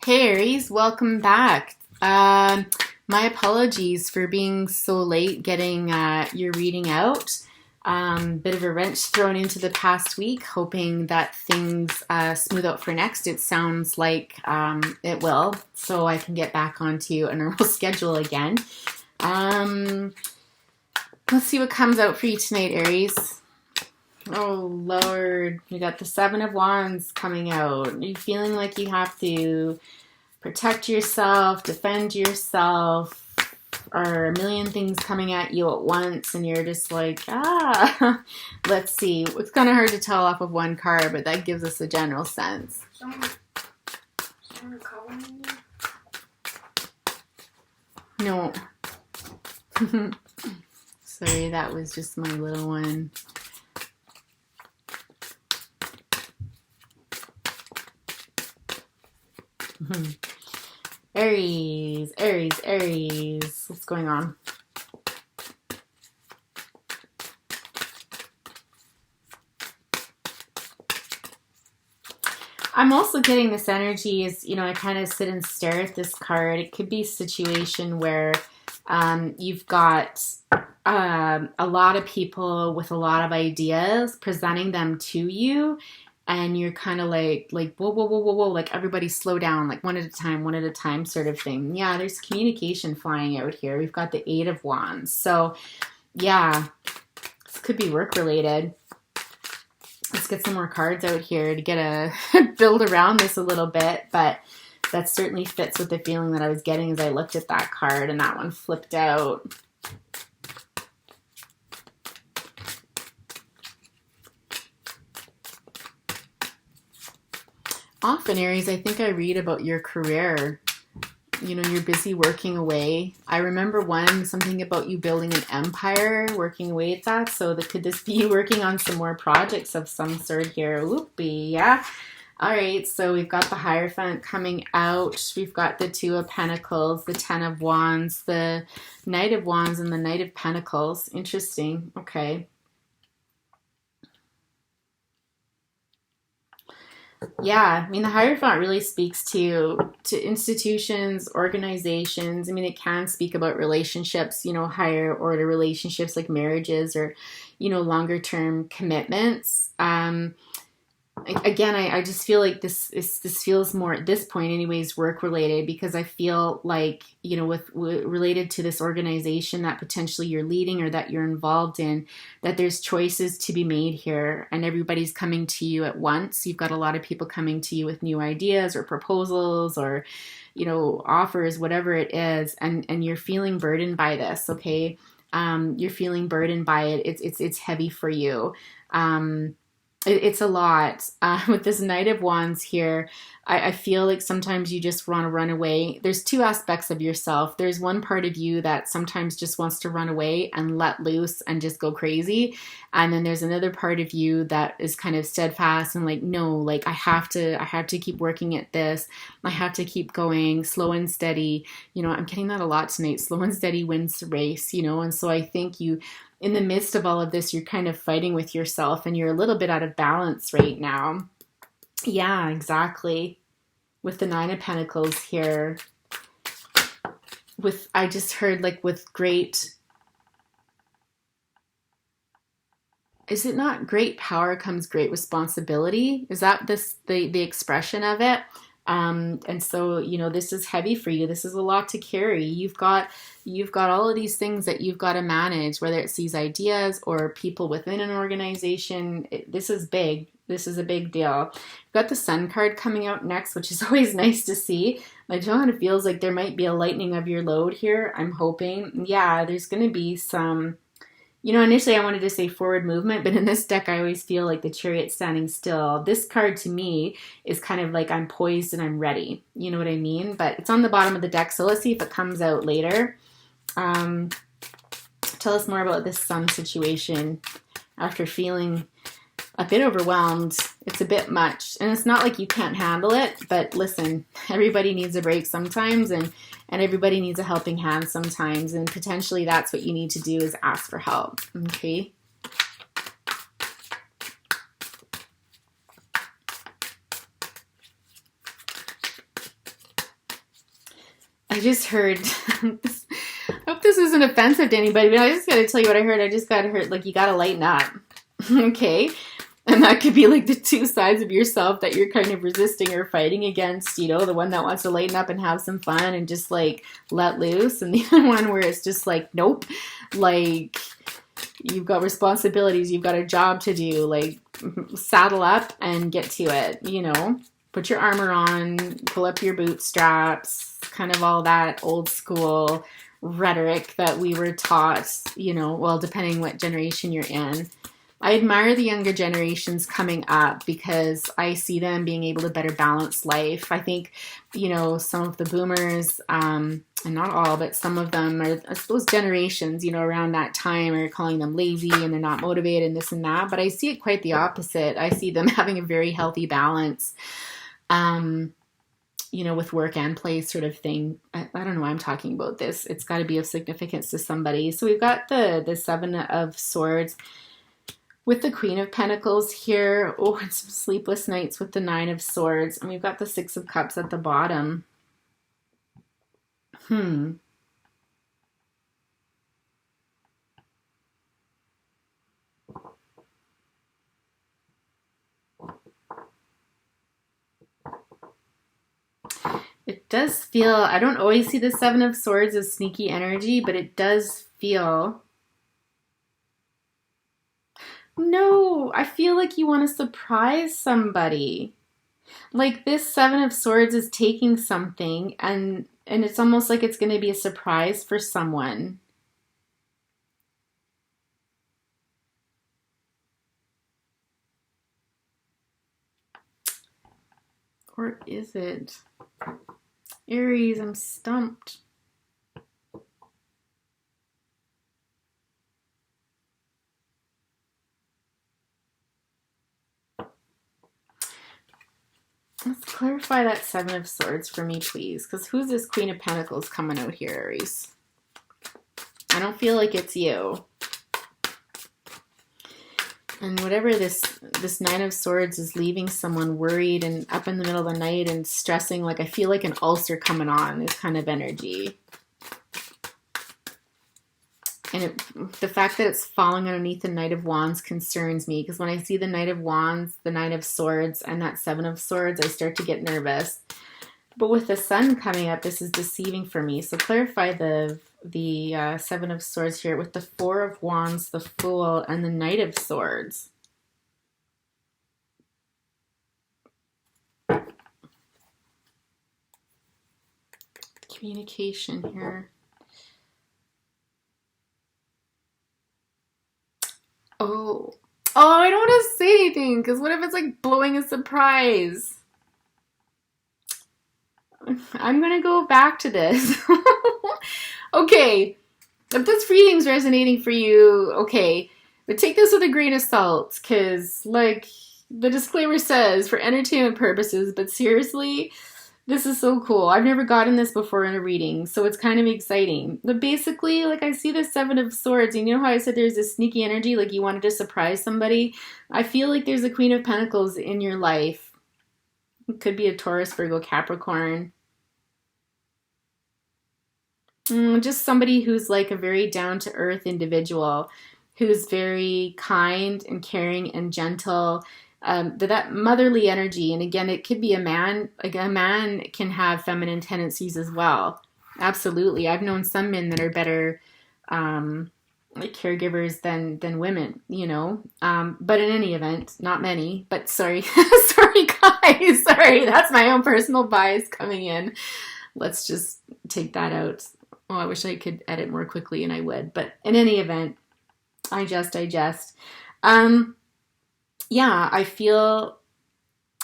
Hey Aries, welcome back. My apologies for being so late getting your reading out. Bit of a wrench thrown into the past week, hoping that things smooth out for next. It sounds like it will, so I can get back onto a normal schedule again. Let's see what comes out for you tonight, Aries. Oh Lord, we got the Seven of Wands coming out. Are you feeling like you have to protect yourself, defend yourself, or a million things coming at you at once, and you're just like, let's see. It's kind of hard to tell off of one card, but that gives us a general sense. Someone calling me? No. Sorry, that was just my little one. Aries, Aries, Aries. What's going on? I'm also getting this energy as, I kind of sit and stare at this card. It could be a situation where you've got a lot of people with a lot of ideas presenting them to you. And you're kind of like, whoa, whoa, whoa, whoa, whoa, like everybody slow down, like one at a time sort of thing. Yeah, there's communication flying out here. We've got the Eight of Wands. So, yeah, this could be work related. Let's get some more cards out here to get a build around this a little bit. But that certainly fits with the feeling that I was getting as I looked at that card and that one flipped out. Often, Aries, I think I read about your career. You're busy working away. I remember something about you building an empire, working away at that. So could this be you working on some more projects of some sort here? Whoopee, yeah. All right, so we've got the Hierophant coming out. We've got the Two of Pentacles, the Ten of Wands, the Knight of Wands, and the Knight of Pentacles. Interesting. Okay. Yeah, I mean, the Hierophant really speaks to institutions, organizations. I mean, it can speak about relationships, higher order relationships like marriages or, longer term commitments. Again, I just feel like this feels more at this point anyways work related, because I feel like with related to this organization that potentially you're leading or that you're involved in, that there's choices to be made here and everybody's coming to you at once. You've got a lot of people coming to you with new ideas or proposals or offers, whatever it is, and you're feeling burdened by this. Okay, you're feeling burdened by it. It's heavy for you. It's a lot. With this Knight of Wands here, I feel like sometimes you just want to run away. There's two aspects of yourself. There's one part of you that sometimes just wants to run away and let loose and just go crazy. And then there's another part of you that is kind of steadfast and like, no, like I have to keep working at this. I have to keep going slow and steady. I'm getting that a lot tonight. Slow and steady wins the race, and so I think in the midst of all of this, you're kind of fighting with yourself and you're a little bit out of balance right now. Yeah, exactly. With the Nine of Pentacles here. I just heard with great, is it not great power comes great responsibility? Is that the expression of it? And so, this is heavy for you. This is a lot to carry. You've got all of these things that you've got to manage, whether it's these ideas or people within an organization. This is big. This is a big deal. We've got the Sun card coming out next, which is always nice to see. I don't know, it feels like there might be a lightening of your load here. I'm hoping. Yeah, there's going to be some, initially I wanted to say forward movement, but in this deck, I always feel like the Chariot standing still. This card to me is kind of like I'm poised and I'm ready. You know what I mean? But it's on the bottom of the deck, so let's see if it comes out later. Tell us more about this Sun situation after feeling a bit overwhelmed. It's a bit much, and it's not like you can't handle it, but listen, everybody needs a break sometimes, and everybody needs a helping hand sometimes, and potentially that's what you need to do is ask for help. Okay. I just heard this, I hope this isn't offensive to anybody, but I just gotta tell you what I heard. I just got heard like you gotta lighten up. Okay? And that could be like the two sides of yourself that you're kind of resisting or fighting against, you know, the one that wants to lighten up and have some fun and just like let loose, and the other one where it's just like, nope, like you've got responsibilities, you've got a job to do, like saddle up and get to it, you know, put your armor on, pull up your bootstraps, kind of all that old school rhetoric that we were taught, you know, well, depending what generation you're in. I admire the younger generations coming up because I see them being able to better balance life. I think, you know, some of the boomers, and not all, but some of them are, I suppose, generations, you know, around that time are calling them lazy and they're not motivated and this and that. But I see it quite the opposite. I see them having a very healthy balance, you know, with work and play sort of thing. I don't know why I'm talking about this. It's got to be of significance to somebody. So we've got the Seven of Swords with the Queen of Pentacles here. Oh, and some sleepless nights with the Nine of Swords. And we've got the Six of Cups at the bottom. It does feel, I don't always see the Seven of Swords as sneaky energy, but it does feel, no, I feel like you want to surprise somebody. Like this Seven of Swords is taking something and it's almost like it's going to be a surprise for someone. Or is it? Aries, I'm stumped. Let's clarify that Seven of Swords for me, please. Because who's this Queen of Pentacles coming out here, Aries? I don't feel like it's you. And whatever this Nine of Swords is leaving someone worried and up in the middle of the night and stressing, like I feel like an ulcer coming on, this kind of energy. And the fact that it's falling underneath the Knight of Wands concerns me, because when I see the Knight of Wands, the Nine of Swords, and that Seven of Swords, I start to get nervous. But with the Sun coming up, this is deceiving for me. So clarify the Seven of Swords here with the Four of Wands, the Fool, and the Knight of Swords. Communication here. Oh, I don't want to say anything, because what if it's like blowing a surprise? I'm going to go back to this. Okay, if this reading's resonating for you, okay, but take this with a grain of salt, because like the disclaimer says, for entertainment purposes, but seriously, this is so cool. I've never gotten this before in a reading, so it's kind of exciting. But basically, like I see the Seven of Swords, and you know how I said there's this sneaky energy, like you wanted to surprise somebody? I feel like there's a Queen of Pentacles in your life. It could be a Taurus, Virgo, Capricorn. Just somebody who's like a very down-to-earth individual, who's very kind and caring and gentle. That motherly energy, and again, it could be a man. Like a man can have feminine tendencies as well. Absolutely, I've known some men that are better like caregivers than women. You know, but in any event, not many. But sorry, sorry guys, sorry. That's my own personal bias coming in. Let's just take that out. Oh, I wish I could edit more quickly, and I would. But in any event, I jest. Yeah, I feel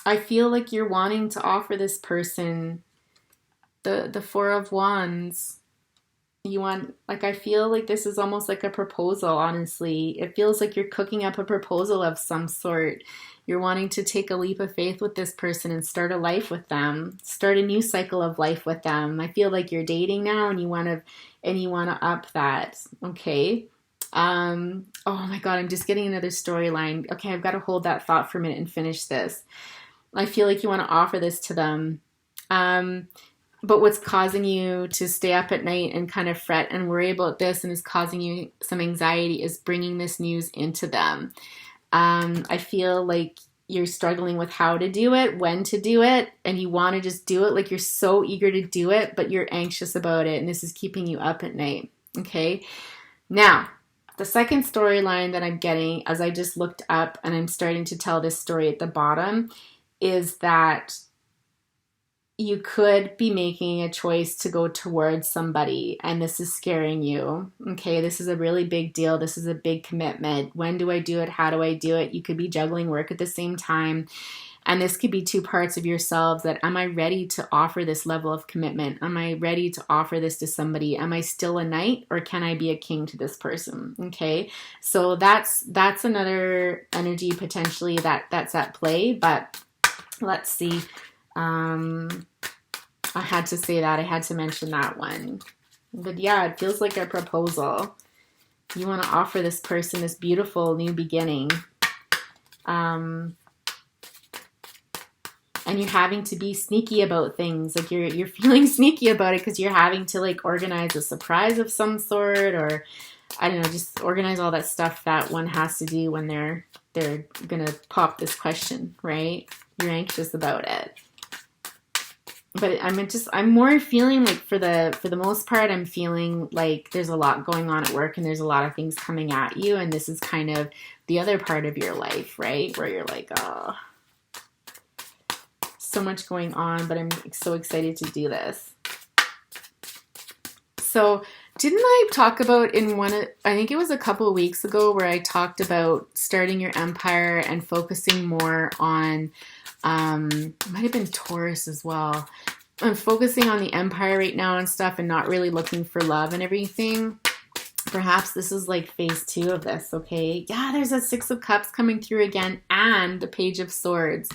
like you're wanting to offer this person the Four of Wands. You want, like, I feel like this is almost like a proposal, honestly. It feels like you're cooking up a proposal of some sort. You're wanting to take a leap of faith with this person and start a life with them, start a new cycle of life with them. I feel like you're dating now and you want to up that. Okay. Oh my God, I'm just getting another storyline. Okay, I've got to hold that thought for a minute and finish this. I feel like you want to offer this to them. but what's causing you to stay up at night and kind of fret and worry about this and is causing you some anxiety is bringing this news into them. I feel like you're struggling with how to do it, when to do it, and you want to just do it. Like you're so eager to do it, but you're anxious about it, and this is keeping you up at night. Okay? Now, the second storyline that I'm getting as I just looked up and I'm starting to tell this story at the bottom is that you could be making a choice to go towards somebody and this is scaring you. Okay, this is a really big deal. This is a big commitment. When do I do it? How do I do it? You could be juggling work at the same time. And this could be two parts of yourselves that am I ready to offer this level of commitment? Am I ready to offer this to somebody? Am I still a knight or can I be a king to this person? Okay, so that's another energy potentially that's at play, but let's see. I had to say that. I had to mention that one. But yeah, it feels like a proposal. You want to offer this person this beautiful new beginning. And you're having to be sneaky about things. Like you're feeling sneaky about it because you're having to like organize a surprise of some sort, or I don't know, just organize all that stuff that one has to do when they're gonna pop this question, right? You're anxious about it. But I'm more feeling like for the most part, I'm feeling like there's a lot going on at work and there's a lot of things coming at you, and this is kind of the other part of your life, right? Where you're like, oh, so much going on, but I'm so excited to do this. So didn't I talk about I think it was a couple of weeks ago where I talked about starting your empire and focusing more on, might have been Taurus as well. I'm focusing on the empire right now and stuff and not really looking for love and everything. Perhaps this is like phase 2 of this, okay? Yeah, there's a 6 of Cups coming through again and the Page of Swords.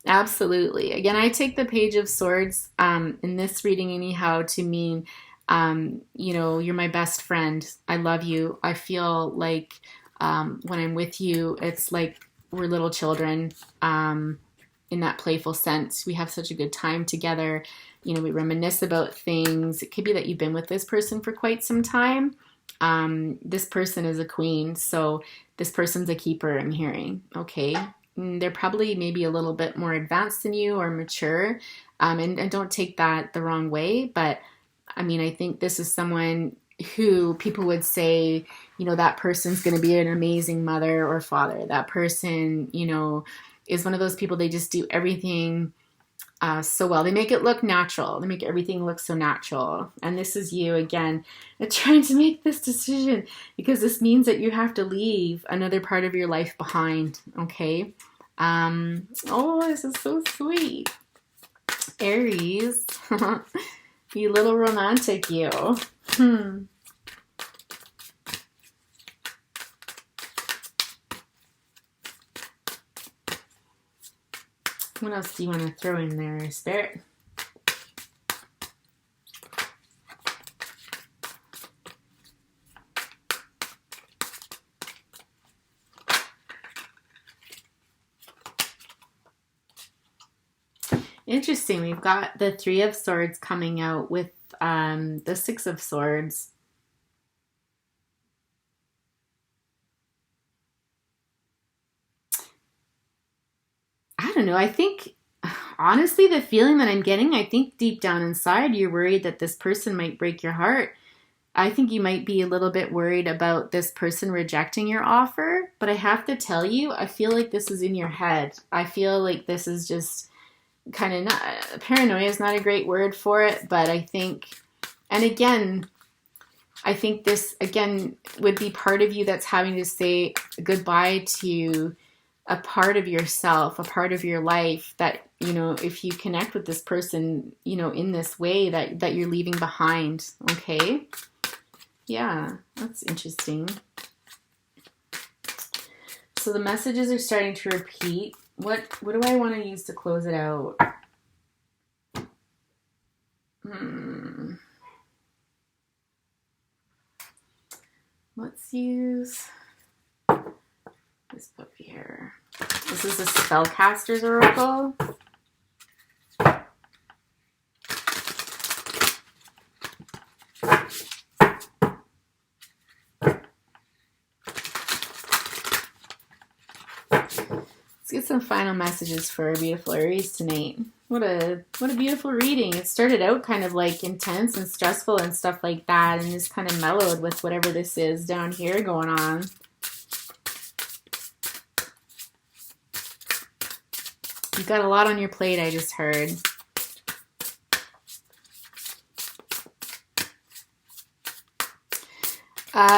Absolutely. Again, I take the Page of Swords in this reading anyhow to mean, you're my best friend. I love you. I feel like when I'm with you, it's like we're little children in that playful sense. We have such a good time together. We reminisce about things. It could be that you've been with this person for quite some time. This person is a queen, so this person's a keeper, I'm hearing. Okay. They're probably maybe a little bit more advanced than you or mature. And don't take that the wrong way. But I think this is someone who people would say, that person's going to be an amazing mother or father. That person, is one of those people, they just do everything so well. They make it look natural. They make everything look so natural. And this is you, again, trying to make this decision because this means that you have to leave another part of your life behind, okay? Oh, this is so sweet. Aries, you little romantic, you. What else do you want to throw in there, Spirit? Interesting. We've got the 3 of Swords coming out with the 6 of Swords. I don't know. I think, honestly, the feeling that I'm getting, I think deep down inside, you're worried that this person might break your heart. I think you might be a little bit worried about this person rejecting your offer. But I have to tell you, I feel like this is in your head. I feel like this is just kind of not, paranoia is not a great word for it, but I think, and again, I think this, again, would be part of you that's having to say goodbye to a part of yourself, a part of your life that, if you connect with this person, in this way that you're leaving behind. Okay. Yeah, that's interesting. So the messages are starting to repeat. What do I want to use to close it out? Let's use this book here. This is a Spellcaster's Oracle. some final messages for our beautiful Aries tonight. What a beautiful reading. It started out kind of like intense and stressful and stuff like that, and just kind of mellowed with whatever this is down here going on. You've got a lot on your plate, I just heard.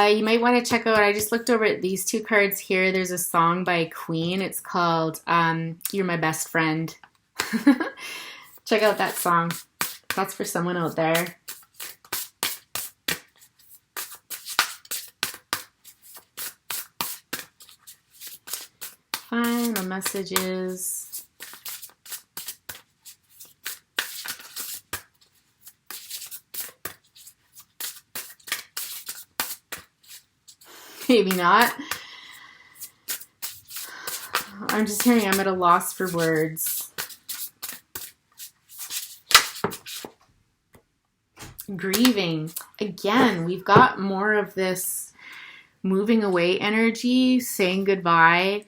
You might want to check out, I just looked over at these two cards here. There's a song by Queen. It's called You're My Best Friend. Check out that song. That's for someone out there. Final messages. Maybe not. I'm just hearing I'm at a loss for words. Grieving. Again, we've got more of this moving away energy, saying goodbye,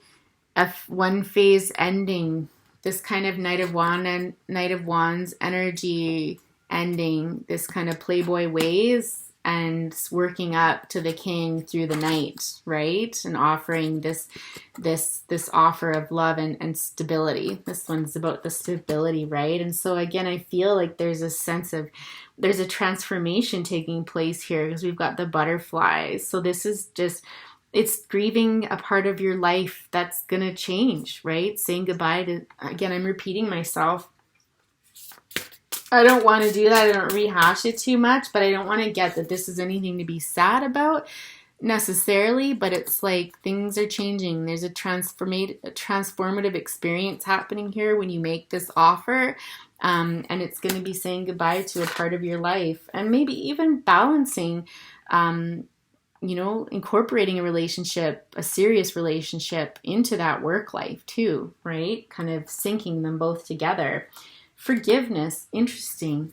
one phase ending. This kind of Knight of Wands energy ending. This kind of playboy ways. And working up to the king through the night, right? And offering this offer of love and stability. This one's about the stability, right? And so again, I feel like there's a sense of, there's a transformation taking place here because we've got the butterflies. So this is just, it's grieving a part of your life that's going to change, right? Saying goodbye to, again, I'm repeating myself. I don't want to do that. I don't rehash it too much, but I don't want to get that this is anything to be sad about necessarily, but it's like things are changing. There's a transformative experience happening here when you make this offer, and it's going to be saying goodbye to a part of your life and maybe even balancing, incorporating a relationship, a serious relationship into that work life too, right? Kind of syncing them both together. Forgiveness, interesting.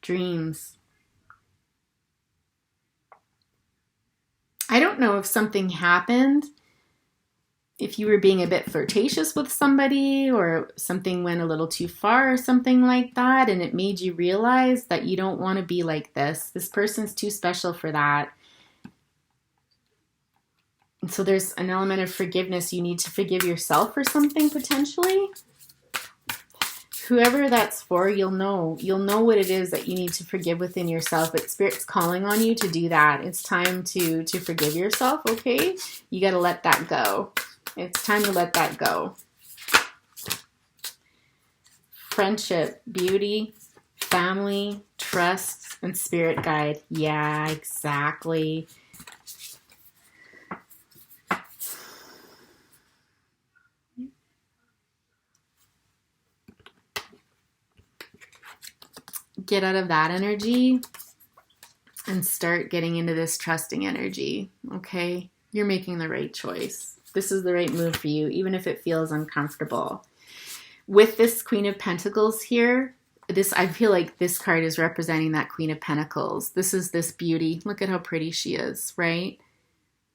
Dreams. I don't know if something happened, if you were being a bit flirtatious with somebody or something went a little too far or something like that, and it made you realize that you don't want to be like this. This person's too special for that. And so there's an element of forgiveness. You need to forgive yourself for something potentially. Whoever that's for, you'll know what it is that you need to forgive within yourself, but Spirit's calling on you to do that. It's time to forgive yourself, okay? You got to let that go. It's time to let that go. Friendship, beauty, family, trust, and spirit guide. Yeah, exactly. Get out of that energy and start getting into this trusting energy, okay? You're making the right choice. This is the right move for you, even if it feels uncomfortable. With this Queen of Pentacles here, I feel like this card is representing that Queen of Pentacles. This is this beauty. Look at how pretty she is, right?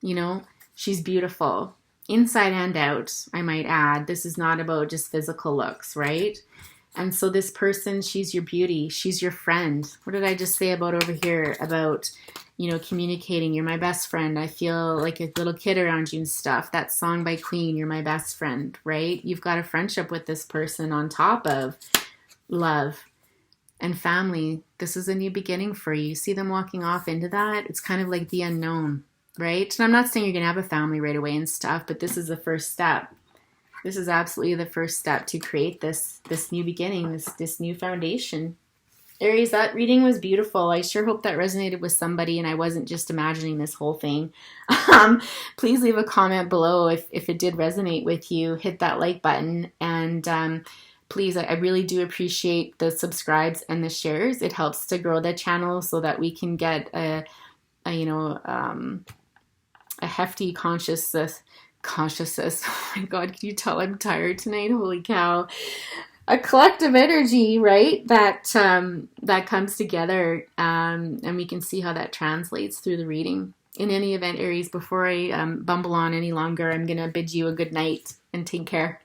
You know, she's beautiful. Inside and out, I might add. This is not about just physical looks, right? And so this person, she's your beauty. She's your friend. What did I just say about over here? About, communicating. You're my best friend. I feel like a little kid around you and stuff. That song by Queen, You're My Best Friend, right? You've got a friendship with this person on top of love and family. This is a new beginning for you. See them walking off into that? It's kind of like the unknown, right? And I'm not saying you're going to have a family right away and stuff, but this is the first step. This is absolutely the first step to create this new beginning, this new foundation. Aries, that reading was beautiful. I sure hope that resonated with somebody and I wasn't just imagining this whole thing. Please leave a comment below if it did resonate with you. Hit that like button. And please, I really do appreciate the subscribes and the shares. It helps to grow the channel so that we can get a hefty consciousness. Oh my God, can you tell I'm tired tonight? Holy cow. A collective energy, right? That comes together, and we can see how that translates through the reading. In any event, Aries, before I bumble on any longer, I'm going to bid you a good night. and take care.